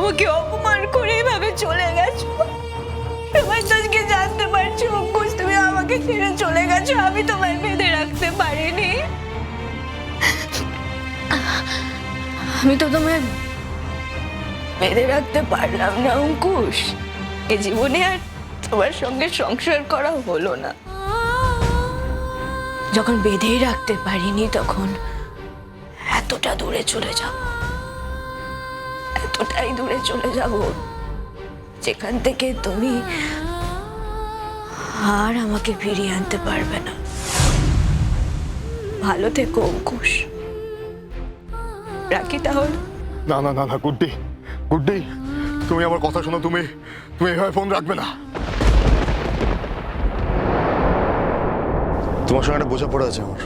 আমাকে অপমান করে এভাবে চলে গেছো। সবাই তো আজকে জানতে পারছো অঙ্কুশ তুমি আমাকে ছেড়ে চলে গেছো, আমি তোমায় বেঁধে রাখতে পারিনি। আমি তো তোমায় বেঁধে রাখতে পারলাম না অঙ্কুশ। এ জীবনে আর তোমার সঙ্গে সংসার করা হলো না। যখন বেঁধেই রাখতে পারিনি তখন এতটা দূরে চলে যাব, এতটাই দূরে চলে যাব যেখান থেকে তুমি আর আমাকে ফিরিয়ে আনতে পারবে না। ভালো থেকো অঙ্কুশ, রাখি তাহলে। না না না না গুড্ডি, গুড্ডি তুমি আমার কথা শোনো। তুমি তুমি এভাবে ফোন রাখবে না। তোমার সঙ্গে একটা বোঝাপড়া আছে আমার।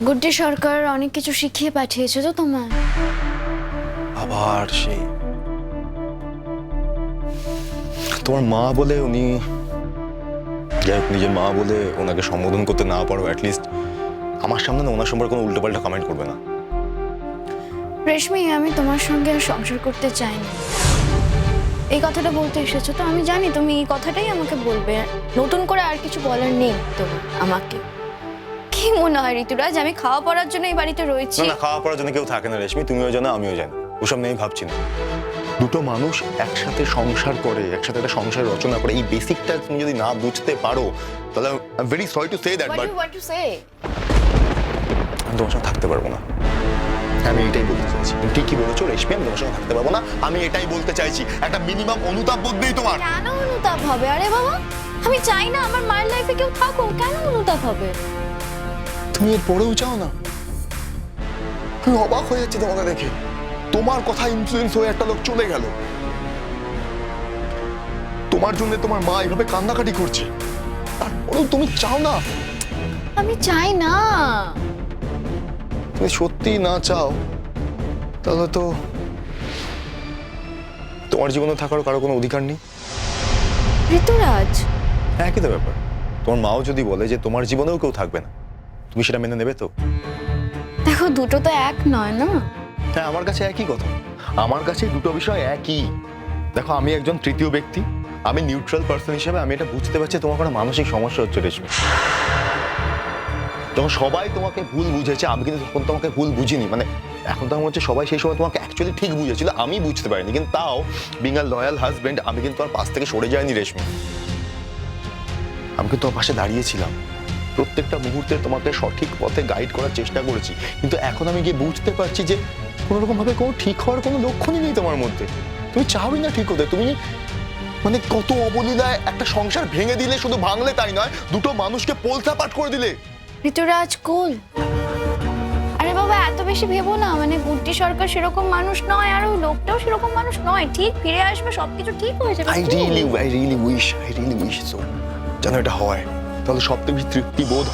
গুড্ডি সরকার অনেক কিছু শিখিয়ে পাঠিয়েছে তো তোমার। আবার সেই তোমার মা বলে উনি, যাই হোক নিজের মা বলে ওনাকে সম্বোধন করতে না পারো, অ্যাটলিস্ট আমার সামনে না ওনার সম্পর্কে কোনো উল্টোপাল্টা কমেন্ট করবে না। রেশমি, আমি তোমার সঙ্গে আর সংসার করতে চাইনি। এই কথাটা বলতে এসেছো তো আমি জানি তুমি এই কথাটাই আমাকে বলবে, নতুন করে আর কিছু বলার নেই তোমার আমাকে। কি মনে হয় ঋতুরাজ আমি খাওয়া পড়ার জন্য এই বাড়িতে রয়েছি? না না, খাওয়া পড়ার জন্য কেউ থাকে না রেশমি, তুমিও জানো আমিও জানি, ওসব নিয়ে ভাবছি না। দুটো মানুষ একসাথে সংসার করে, একসাথে একটা সংসার রচনা করে, এই বেসিকটা তুমি যদি না বুঝতে পারো তাহলে I am very sorry to say that, but আমি তোমার সঙ্গে থাকতে পারবো না। আমি এটাই বলতে চাইছি। তুমি ঠিকই বলেছো রেশমি, আমি তোমার সঙ্গে থাকতে পারবো না। আমি এটাই বলতে চাইছি। একটা মিনিমাম অনুতাপ বোধ নেই তোমার। কেন অনুতাপ হবে? আরে বাবা, আমি চাই না আমার মায়ের লাইফে কেউ থাকুক, কেন অনুতাপ হবে? তুমি এর পরেও চাও না? আমি অবাক হয়ে যাচ্ছি তোমাকে দেখে। তোমার কথা ইনফ্লুয়েন্স হয়ে একটা লোক চলে গেল, তোমার জন্য তোমার মা এইভাবে কান্নাকাটি করছে, তারপরেও তুমি চাও না? আমি চাই না। তুমি সত্যি না চাও তাহলে তো তোমার জীবনে থাকার কারো কোনো অধিকার নেই। ঋতুরাজ, একই তো ব্যাপার। তোমার মাও যদি বলে যে তোমার জীবনেও কেউ থাকবে না, তুমি সেটা মেনে নেবে তো? দেখো দুটো তো এক নয় না। হ্যাঁ, আমার কাছে একই কথা। আমার কাছে দুটো বিষয় একই। দেখো, আমি একজন তৃতীয় ব্যক্তি, আমি নিউট্রাল পার্সন হিসেবে আমি এটা বুঝতে পারছি তোমার কোনো মানসিক সমস্যা হচ্ছে রেশমি। যখন সবাই তোমাকে ভুল বুঝেছে, আমি কিন্তু তখন তোমাকে ভুল বুঝিনি। মানে এখন তো আমার হচ্ছে সবাই সেই সময় তোমাকে অ্যাকচুয়ালি ঠিক বুঝেছিল, আমি বুঝতে পারিনি। কিন্তু তাও বিং আ লয়াল হাজবেন্ড আমি কিন্তু আর পাশ থেকে সরে যাইনি রেশমি। আমি কিন্তু তোমার পাশে দাঁড়িয়েছিলাম, প্রত্যেকটা মুহূর্তে তোমাকে সঠিক পথে গাইড করার চেষ্টা করেছি। কিন্তু এখন আমি গিয়ে বুঝতে পারছি যে কোনো রকম ভাবে কোনো ঠিক হওয়ার কোনো লক্ষণই নেই তোমার মধ্যে। তুমি চাওই না ঠিক হতে। তুমি মানে কত অবলীলায় একটা সংসার ভেঙে দিলে, শুধু ভাঙলে তাই নয়, দুটো মানুষকে পোলসাপাট করে দিলে। ঋতুরাজ কুল। আরে বাবা এত বেশি ভেবো না, মানে গুড্ডি সরকার সেরকম মানুষ নয়, আর ওই লোকটাও সেরকম মানুষ নয়। ঠিক ফিরে আসবে, সবকিছু ঠিক হয়ে যাবে। আই রিয়েলি উইশ সো যেন এটা হয়, তাহলে সবথেকে বেশি তৃপ্তি বোধ।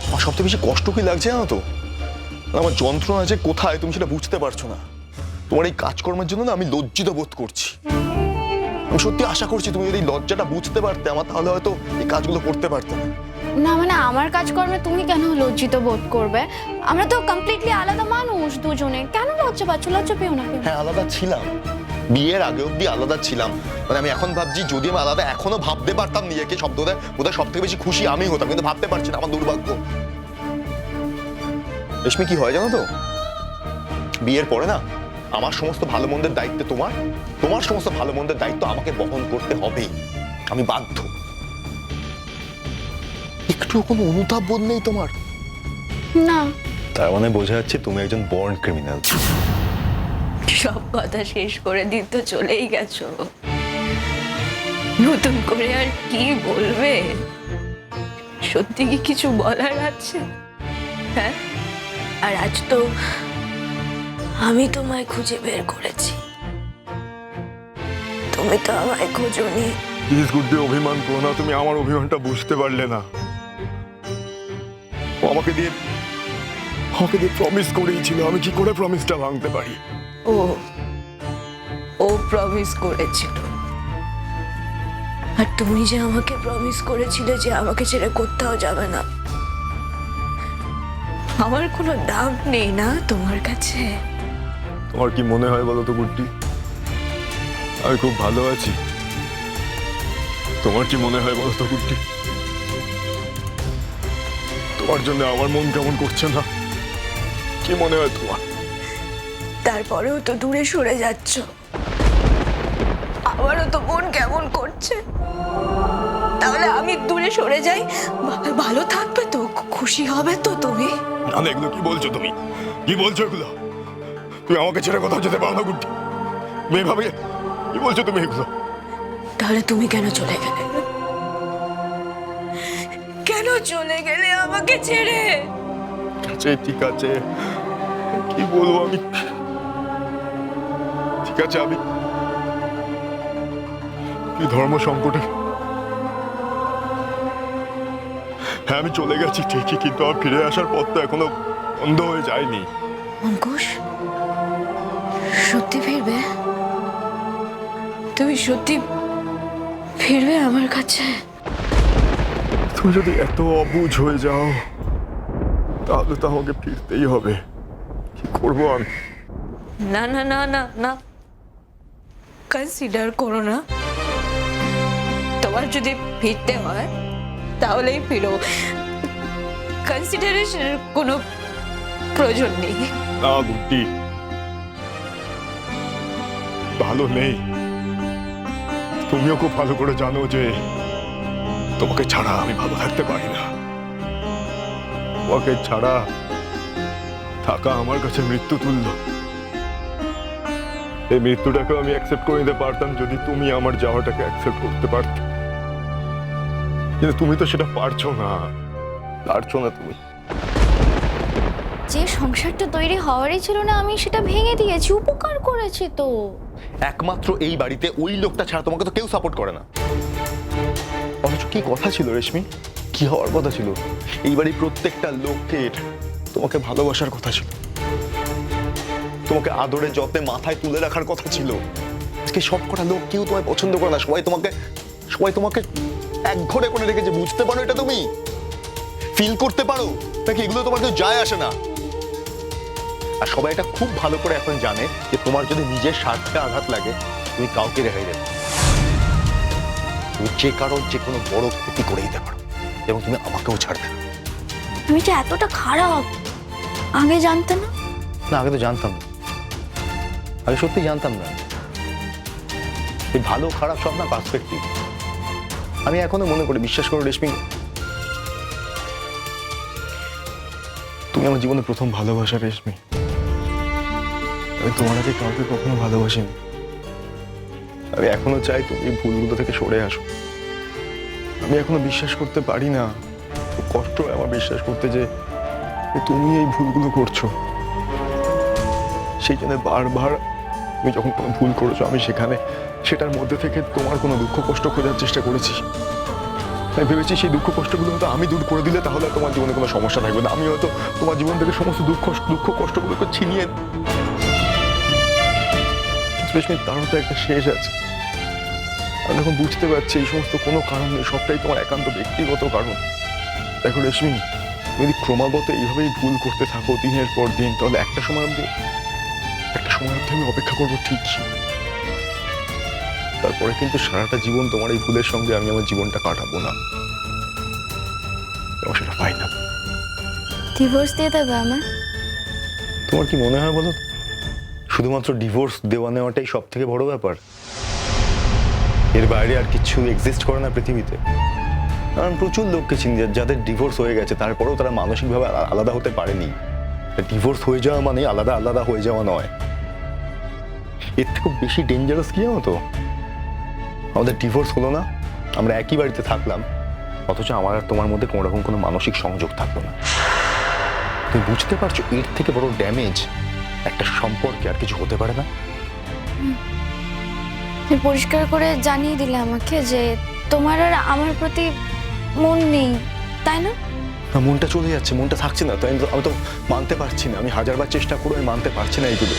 আমার সবথেকে বেশি কষ্ট কি লাগছে জানো তো? আমার যন্ত্রণা আছে কোথায় তুমি সেটা বুঝতে পারছো না। তোমার এই কাজকর্মের জন্য না আমি লজ্জিত বোধ করছি। আমি সত্যি আশা করছি তুমি যদি এই লজ্জাটা বুঝতে পারতে আমার, তাহলে হয়তো এই কাজগুলো করতে পারতে না। না মানে আমার কাজকর্মে তুমি কেন লজ্জিত বোধ করবে? আমরা তো কমপ্লিটলি আলাদা মানুষ দুজনে, কেন লজ্জা পাচ্ছ? লজ্জা পেও না। হ্যাঁ, আলাদা ছিলাম, বিয়ের আগে অব্দি আলাদা ছিলাম। মানে আমি এখন ভাবছি যদি আমি আলাদা এখনো ভাবতে পারতাম নিজেকে, বোধহয় সব থেকে বেশি খুশি আমি হতাম, কিন্তু ভাবতে পারছি না, আমার দুর্ভাগ্য। রেশমি, কি হয় জানো তো, বিয়ের পরে না আমার সমস্ত ভালো মন্দের দায়িত্ব তোমার, তোমার সমস্ত ভালো মন্দের দায়িত্ব আমাকে বহন করতে হবে। আমি বাধ্য। একটু কোনো অনুতাপ বোধ নেই তোমার? না। তার মানে বোঝা যাচ্ছে তুমি একজন বর্ন ক্রিমিনাল। সব কথা শেষ করে দিন তো চলেই গেছো, নতুন করে আর কি বলবে? সত্যি কি কিছু বলার আছে? হ্যাঁ, আর আজ তো আমি তোমায় খুঁজে বের করেছি, তুমি তো আমায় খোঁজোনি। প্লিজ গুড্ডি, অভিমান করো না। তুমি আমার অভিমানটা বুঝতে পারলে না। ও আমাকে দিয়ে প্রমিস করেছিল, আমি কি করে প্রমিসটা ভাঙতে পারি? ও প্রমিস করেছিল, আর তুমি যে আমাকে প্রমিস করেছিলে যে আমাকে ছেড়ে কোথাও যাবে না, আমার কোনো দাম নেই না তোমার কাছে? তোমার কি মনে হয় বলো তো গুড্ডি, আমি খুব ভালো আছি? তোমার কি মনে হয় বলো তো গুড্ডি? তোমার জন্য আমার মন কেমন করছে না? কি মনে হয় তোমার? তারপরেও তো দূরে সরে যাচ্ছ, আমারও তো মন কেমন করছে। তাহলে আমি দূরে সরে যাই, ভালো থাকবে তো, খুশি হবে তো তুমি? না না, এগুলো কি বলছো তুমি? কি বলছো এগুলো? তুমি আমাকে ছেড়ে কোথাও যেতে পারো না গুড্ডি। মেয়ে ভাবে কি বলছো তুমি এগুলো? তাহলে তুমি কেন চলে গেলে? কেন চলে গেলে আমাকে ছেড়ে? আছে, ঠিক আছে, কি বলবো আমি? ঠিক আছে, আমি কি ধর্ম সংকটে, হ্যাঁ আমি চলে গেছি ঠিকই, কিন্তু আমার ফিরে আসার পথ তো এখনো বন্ধ হয়ে যায়নি। অঙ্কুশ, সত্যি ফিরবে? তুমি সত্যি ফিরবে আমার কাছে? তুমি যদি এত অবুঝ হয়ে যাও তাহলে তো আমাকে ফিরতেই হবে। কি করবো আমি? না না না না না, কনসিডার করো না। তোমার যদি ফিরতে হয় তাহলেই ফিরো, কনসিডারেশনের কোনো প্রয়োজন নেই। না গুড্ডি, ভালো নেই। তুমিও খুব ভালো করে জানো যে তোমাকে ছাড়া আমি ভালো থাকতে পারি না। তোমাকে ছাড়া থাকা আমার কাছে মৃত্যু তুল্য। এই মৃত্যুটাকে আমি অ্যাকসেপ্ট করে নিতে পারতাম যদি তুমি আমার যাওয়াটাকে অ্যাকসেপ্ট করতে পারতে, কিন্তু তুমি তো সেটা পারছো না। তুমি। যে সংসারটা তৈরি হওয়ারই ছিল না, আমি সেটা ভেঙে দিয়েছি, উপকার করেছি তো। একমাত্র এই বাড়িতে ওই লোকটা ছাড়া তোমাকে তো কেউ সাপোর্ট করে না। অথচ কি কথা ছিল রেশমি, কি হওয়ার কথা ছিল? এই বাড়ির প্রত্যেকটা লোকের তোমাকে ভালোবাসার কথা ছিল, তোমাকে আদরে যত্নে মাথায় তুলে রাখার কথা ছিল। আজকে সব কটা লোক কেউ তোমায় পছন্দ করে না, সবাই তোমাকে এক ঘরে করে রেখেছে। বুঝতে পারো এটা? তুমি ফিল করতে পারো নাকি এগুলো তোমার কেউ যায় আসে না? আর সবাই এটা খুব ভালো করে এখন জানে যে তোমার যদি নিজের স্বার্থে আঘাত লাগে তুমি কাউকে রেহাই দেবে, তুমি যে কারোর যে কোনো বড় ক্ষতি করে দিতে পারো, এবং তুমি আমাকেও ছাড়বে না। আমি যে এতটা খারাপ আগে জানতে না। না, আগে তো জানতাম না, আগে সত্যি জানতাম না। এই ভালো খারাপ সব না পার্সপেক্টিভ। আমি এখনো মনে করি, বিশ্বাস করো রেশমি, তুমি আমার জীবনে প্রথম ভালোবাসা রেশমি। আমি তোমার আগে কাউকে কখনো ভালোবাসিনি। আমি এখনো চাই তুমি এই ভুলগুলো থেকে সরে আসো। আমি এখনো বিশ্বাস করতে পারি না, খুব কষ্ট হয় আমার বিশ্বাস করতে যে তুমি এই ভুলগুলো করছো। সেই জন্য বারবার তুমি যখন কোনো ভুল করেছো আমি সেটার মধ্যে থেকে তোমার কোনো দুঃখ কষ্ট খোঁজার চেষ্টা করেছি। আমি ভেবেছি সেই দুঃখ কষ্টগুলো হয়তো আমি দূর করে দিলে তাহলে তোমার জীবনে কোনো সমস্যা থাকবে না। আমি হয়তো তোমার জীবন থেকে সমস্ত দুঃখ কষ্টগুলোকে ছিনিয়ে, তারও তো একটা শেষ আছে। আমি এখন বুঝতে পারছি এই সমস্ত কোনো কারণ নেই, সবটাই তোমার একান্ত ব্যক্তিগত কারণ। দেখো রেশমি, তুমি যদি ক্রমাগত এইভাবেই ভুল করতে থাকো দিনের পর দিন, তাহলে একটা সময় অবধি আমি অপেক্ষা করবো ঠিকই। তারপরে কিন্তু সারাটা জীবন তোমার এই ভুলের সঙ্গে আমি আমার জীবনটা কাটাবো না, এবং সেটা পাই না। ডিভোর্স দিয়ে দেবে আমায়? তোমার কি মনে হয় বলো, শুধুমাত্র ডিভোর্স দেওয়া নেওয়াটাই সব থেকে বড় ব্যাপার? এর বাইরে আর কিছু এক্সিস্ট করে না পৃথিবীতে? কারণ প্রচুর লোককে চিনি যাদের ডিভোর্স হয়ে গেছে, তারপরেও তারা মানসিকভাবে আলাদা হতে পারেনি। ডিভোর্স হয়ে যাওয়া মানে আলাদা হয়ে যাওয়া নয়। এর থেকে বেশি ডেঞ্জারাস কি জানো তো? আমাদের ডিভোর্স হলো না, আমরা একই বাড়িতে থাকলাম, অথচ আমার আর তোমার মধ্যে কোনো রকম কোনো মানসিক সংযোগ থাকলো না। তুমি বুঝতে পারছো এর থেকে বড় ড্যামেজ একটা সম্পর্কে আর কিছু হতে পারে না? তুমি পরিষ্কার করে জানিয়ে দিলে আমাকে যে তোমার আর আমার প্রতি মন নেই, তাই না? না, মনটা চলে যাচ্ছে, মনটা থাকছে না। তাই আমি তো মানতে পারছি না। আমি হাজারবার চেষ্টা করে আমি মানতে পারছি না এইগুলো।